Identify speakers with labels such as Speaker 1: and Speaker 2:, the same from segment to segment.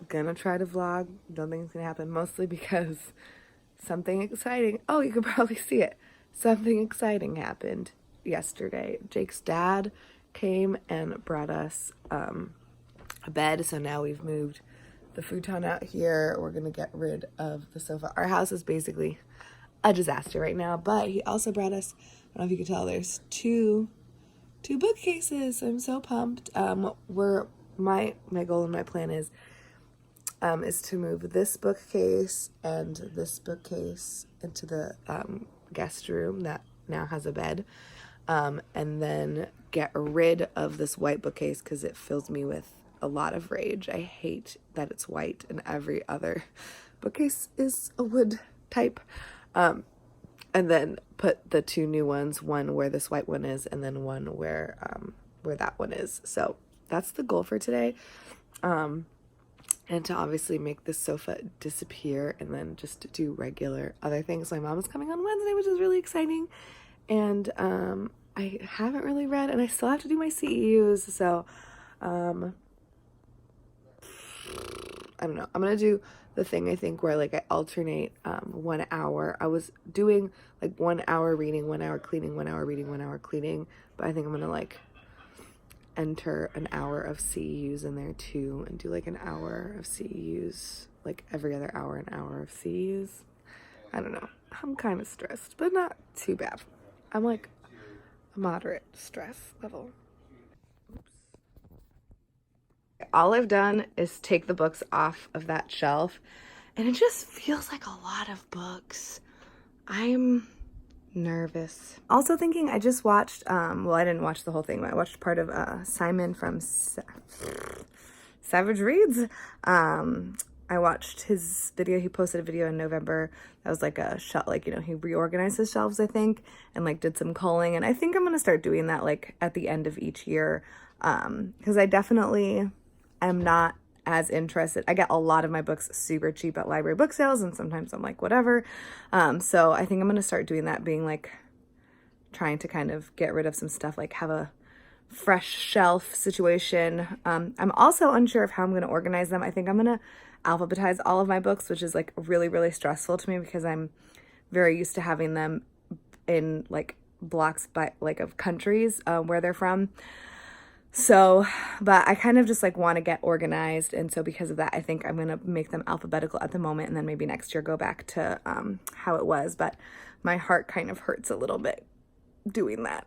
Speaker 1: gonna try to vlog. Don't think it's gonna happen, mostly because something exciting, oh, you could probably see it. Something exciting happened yesterday. Jake's dad came and brought us a bed, so now we've moved the futon out here. We're gonna get rid of the sofa. Our house is basically a disaster right now, but he also brought us, I don't know if you can tell, there's two bookcases. I'm so pumped. My goal and my plan is to move this bookcase and this bookcase into the guest room that now has a bed, and then get rid of this white bookcase because it fills me with a lot of rage. I hate that it's white and every other bookcase is a wood type. And then put the two new ones, one where this white one is and then one where that one is. So that's the goal for today. And to obviously make this sofa disappear and then just to do regular other things. My mom is coming on Wednesday, which is really exciting. And I haven't really read, and I still have to do my CEUs. So I don't know. I'm going to do the thing, I think, where like I alternate 1 hour. I was doing like 1 hour reading, 1 hour cleaning, 1 hour reading, 1 hour cleaning. But I think I'm going to like enter an hour of CEUs in there too and do like an hour of CEUs, like every other hour, an hour of CEUs. I don't know. I'm kind of stressed, but not too bad. I'm like a moderate stress level. All I've done is take the books off of that shelf, and it just feels like a lot of books. I'm nervous. Also thinking, I just watched, well, I didn't watch the whole thing, but I watched part of Simon from Savage Reads. I watched his video. He posted a video in November that was like a shelf, like, you know, he reorganized his shelves, I think, and like did some culling. And I think I'm gonna start doing that like at the end of each year, because I definitely am not as interested. I get a lot of my books super cheap at library book sales, and sometimes I'm like, whatever. So I think I'm gonna start doing that, being like trying to kind of get rid of some stuff, like have a fresh shelf situation. I'm also unsure of how I'm gonna organize them. I think I'm gonna alphabetize all of my books, which is like really, really stressful to me because I'm very used to having them in like blocks by like of countries where they're from. So, but I kind of just like want to get organized, and so because of that, I think I'm gonna make them alphabetical at the moment, and then maybe next year go back to how it was. But my heart kind of hurts a little bit doing that.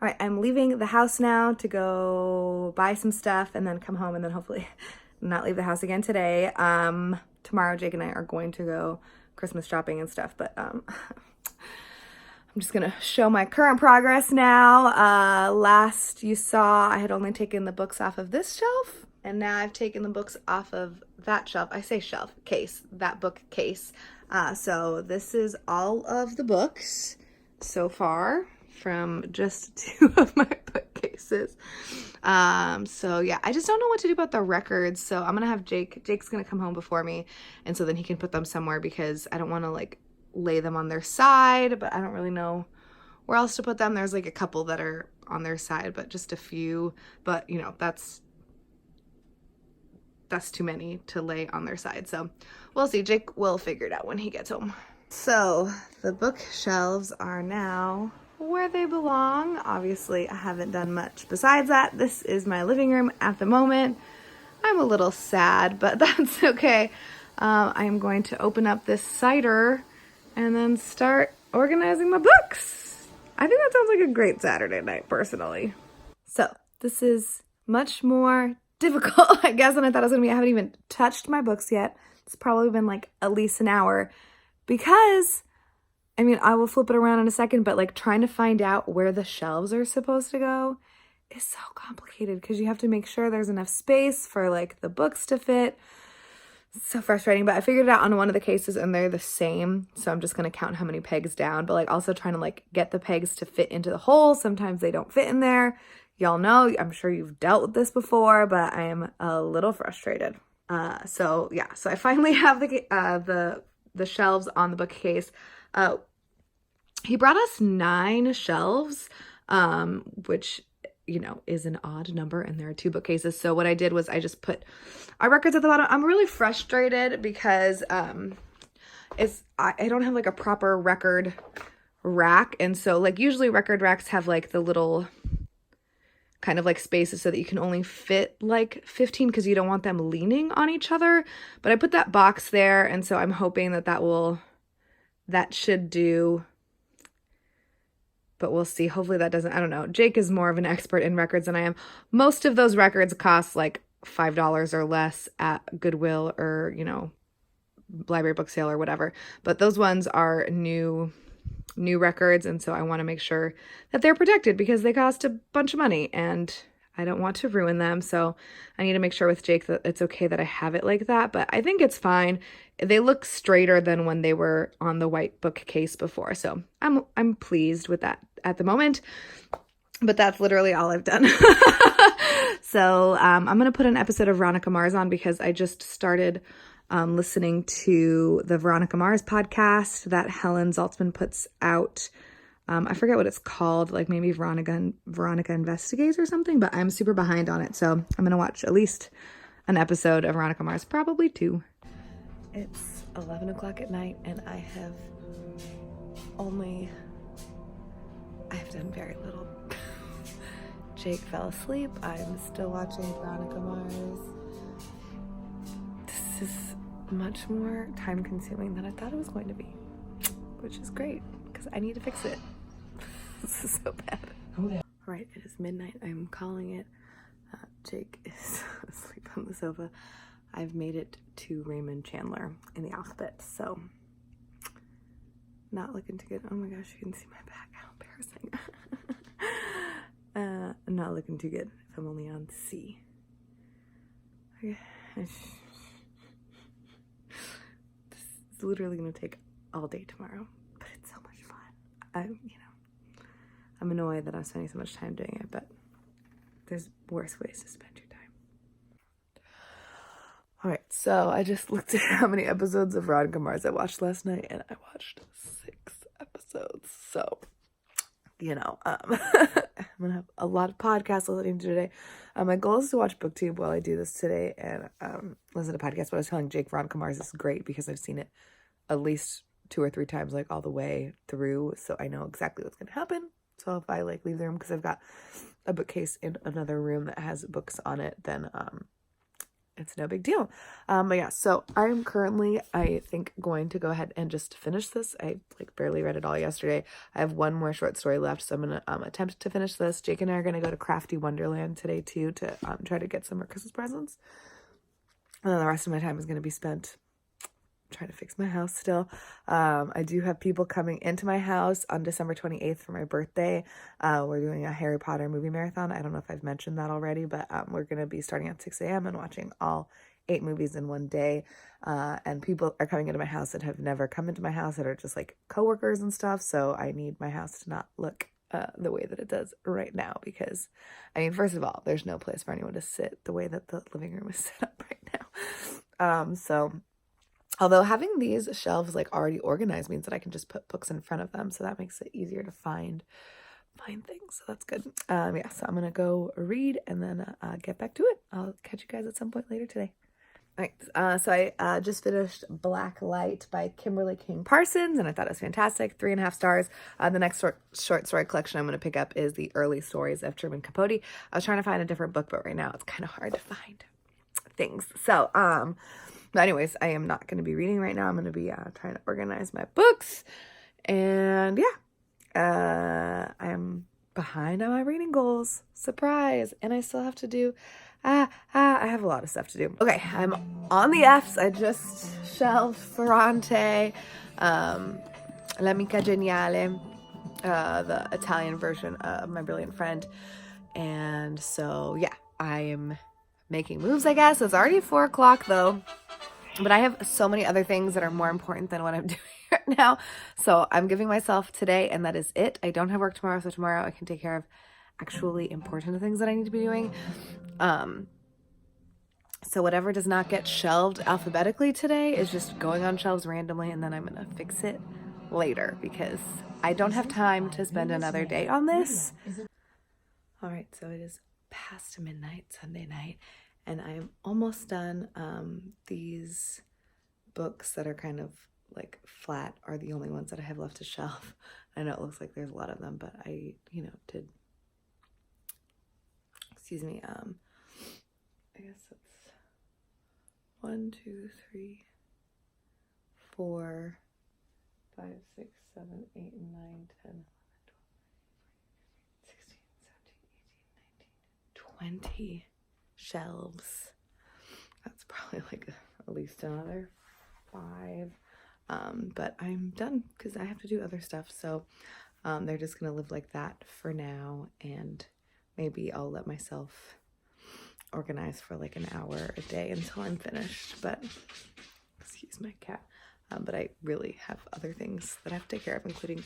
Speaker 1: All right, I'm leaving the house now to go buy some stuff and then come home and then hopefully not leave the house again today. Tomorrow, Jake and I are going to go Christmas shopping and stuff, but I'm just gonna show my current progress now. Last you saw, I had only taken the books off of this shelf, and now I've taken the books off of that shelf. I say shelf, case, that bookcase. So this is all of the books so far from just 2 of my bookcases. So yeah, I just don't know what to do about the records. So I'm gonna have Jake's gonna come home before me, and so then he can put them somewhere because I don't want to like lay them on their side, but I don't really know where else to put them. There's like a couple that are on their side, but just a few, but you know, that's too many to lay on their side. So we'll see. Jake will figure it out when he gets home. So the bookshelves are now where they belong. Obviously, I haven't done much besides that. This is my living room at the moment. I'm a little sad, but that's okay. I am going to open up this cider and then start organizing my books. I think that sounds like a great Saturday night, personally. So this is much more difficult, I guess, than I thought it was gonna be. I haven't even touched my books yet. It's probably been like at least an hour because, I mean, I will flip it around in a second, but like trying to find out where the shelves are supposed to go is so complicated because you have to make sure there's enough space for like the books to fit. It's so frustrating, but I figured it out on one of the cases and they're the same. So I'm just going to count how many pegs down, but like also trying to like get the pegs to fit into the hole. Sometimes they don't fit in there. Y'all know, I'm sure you've dealt with this before, but I am a little frustrated. So yeah, so I finally have the shelves on the bookcase. He brought us 9 shelves, which you know, is an odd number, and there are 2 bookcases. So what I did was I just put our records at the bottom. I'm really frustrated because I don't have like a proper record rack. And so like usually record racks have like the little kind of like spaces so that you can only fit like 15 because you don't want them leaning on each other. But I put that box there, and so I'm hoping that should do. But we'll see. Hopefully that doesn't, I don't know. Jake is more of an expert in records than I am. Most of those records cost like $5 or less at Goodwill or, you know, library book sale or whatever. But those ones are new records, and so I want to make sure that they're protected because they cost a bunch of money and I don't want to ruin them. So I need to make sure with Jake that it's okay that I have it like that, but I think it's fine. They look straighter than when they were on the white bookcase before. So I'm pleased with that at the moment, but that's literally all I've done. So I'm going to put an episode of Veronica Mars on because I just started listening to the Veronica Mars podcast that Helen Zaltzman puts out. I forget what it's called, like maybe Veronica Investigates or something, but I'm super behind on it. So I'm going to watch at least an episode of Veronica Mars, probably 2. It's 11 o'clock at night and I have done very little. Jake fell asleep. I'm still watching Veronica Mars. This is much more time consuming than I thought it was going to be, which is great because I need to fix it. This is so bad. All right, it is midnight. I'm calling it. Jake is asleep on the sofa. I've made it to Raymond Chandler in the alphabet, so not looking too good. Oh my gosh, you can see my back. How embarrassing. Not looking too good if I'm only on C. Okay. This is literally going to take all day tomorrow, but it's so much fun. I'm annoyed that I'm spending so much time doing it, but there's worse ways to spend your time. All right, so I just looked at how many episodes of Veronica Mars I watched last night, and I watched 6 episodes. So, I'm gonna have a lot of podcasts listening to today. My goal is to watch BookTube while I do this today and listen to podcasts. But I was telling Jake, Veronica Mars is great because I've seen it at least 2 or 3 times, like all the way through, so I know exactly what's gonna happen. So if I like leave the room because I've got a bookcase in another room that has books on it, then it's no big deal. But yeah, so I'm currently, I think, going to go ahead and just finish this. I barely read it all yesterday. I have 1 more short story left, so I'm gonna attempt to finish this. Jake and I are gonna go to Crafty Wonderland today too to try to get some more Christmas presents. And then the rest of my time is gonna be spent trying to fix my house still. I do have people coming into my house on December 28th for my birthday. We're doing a Harry Potter movie marathon. I don't know if I've mentioned that already, but we're going to be starting at 6 a.m. and watching all 8 movies in one day. And people are coming into my house that have never come into my house that are just like coworkers and stuff. So I need my house to not look the way that it does right now because, first of all, there's no place for anyone to sit the way that the living room is set up right now. Although having these shelves already organized means that I can just put books in front of them, so that makes it easier to find things. So that's good. Yeah, so I'm gonna go read and then get back to it. I'll catch you guys at some point later today. All right, so I just finished Black Light by Kimberly King Parsons, and I thought it was fantastic. 3.5 stars. The next short story collection I'm going to pick up is The Early Stories of Truman Capote. I was trying to find a different book, but right now it's kind of hard to find things. So, but anyways, I am not going to be reading right now. I'm going to be trying to organize my books. And yeah, I am behind on my reading goals. Surprise. And I still have to do, I have a lot of stuff to do. Okay, I'm on the Fs. I just shelved Ferrante, L'Amica Geniale, the Italian version of My Brilliant Friend. And so, yeah, I am making moves, I guess. It's already 4 o'clock though. But I have so many other things that are more important than what I'm doing right now. So I'm giving myself today, and that is it. I don't have work tomorrow, so tomorrow I can take care of actually important things that I need to be doing. So whatever does not get shelved alphabetically today is just going on shelves randomly, and then I'm going to fix it later because I don't have time to spend another day on this. All right, so it is past midnight, Sunday night, and I'm almost done. These books that are kind of like flat are the only ones that I have left to shelf. I know it looks like there's a lot of them, but I, did, excuse me, I guess it's 1, 2, 3, 4, 5, 6, 7, 8, 9, 10, 11, 12, 16, 17, 18, 19, 20 shelves. That's probably like at least another 5. But I'm done because I have to do other stuff. So they're just gonna live like that for now, and maybe I'll let myself organize for like an hour a day until I'm finished. But excuse my cat. But I really have other things that I have to take care of, including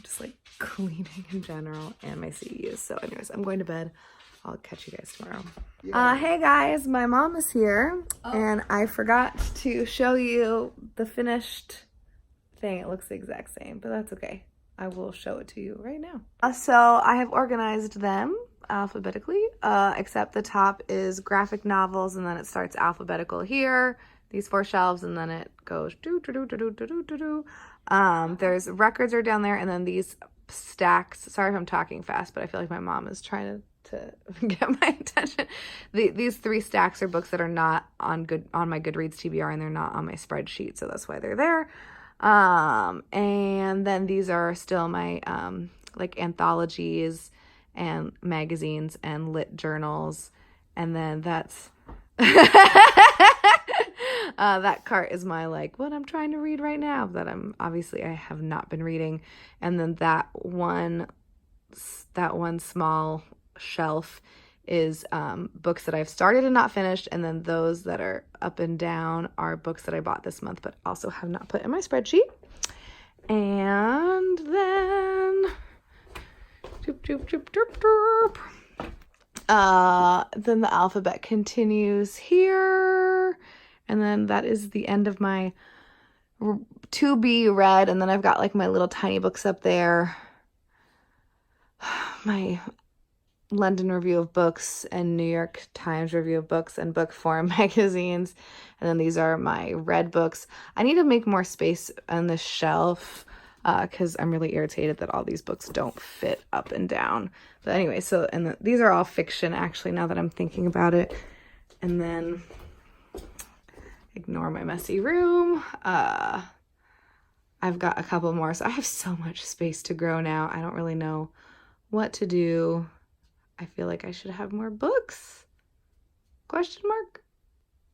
Speaker 1: just like cleaning in general and my CEUs. So anyways, I'm going to bed. I'll catch you guys tomorrow. Hey guys, my mom is here, and I forgot to show you the finished thing. It looks the exact same, but that's okay. I will show it to you right now. So I have organized them alphabetically, except the top is graphic novels, and then it starts alphabetical here, these 4 shelves, and then it goes there's records are down there, and then these stacks. Sorry if I'm talking fast, but I feel like my mom is trying to get my attention. These 3 stacks are books that are not on my Goodreads TBR, and they're not on my spreadsheet, so that's why they're there. And then these are still my like anthologies and magazines and lit journals, and then that's that cart is my like what I'm trying to read right now that I have not been reading, and then that one small shelf is books that I've started and not finished, and then those that are up and down are books that I bought this month but also have not put in my spreadsheet. And then then the alphabet continues here, and then that is the end of my to be read, and then I've got like my little tiny books up there, my London Review of Books and New York Times Review of Books and Book Forum magazines. And then these are my read books. I need to make more space on this shelf because I'm really irritated that all these books don't fit up and down. But anyway, so, and these are all fiction actually, now that I'm thinking about it. And then ignore my messy room. I've got a couple more. So I have so much space to grow now. I don't really know what to do. I feel like I should have more books? Question mark?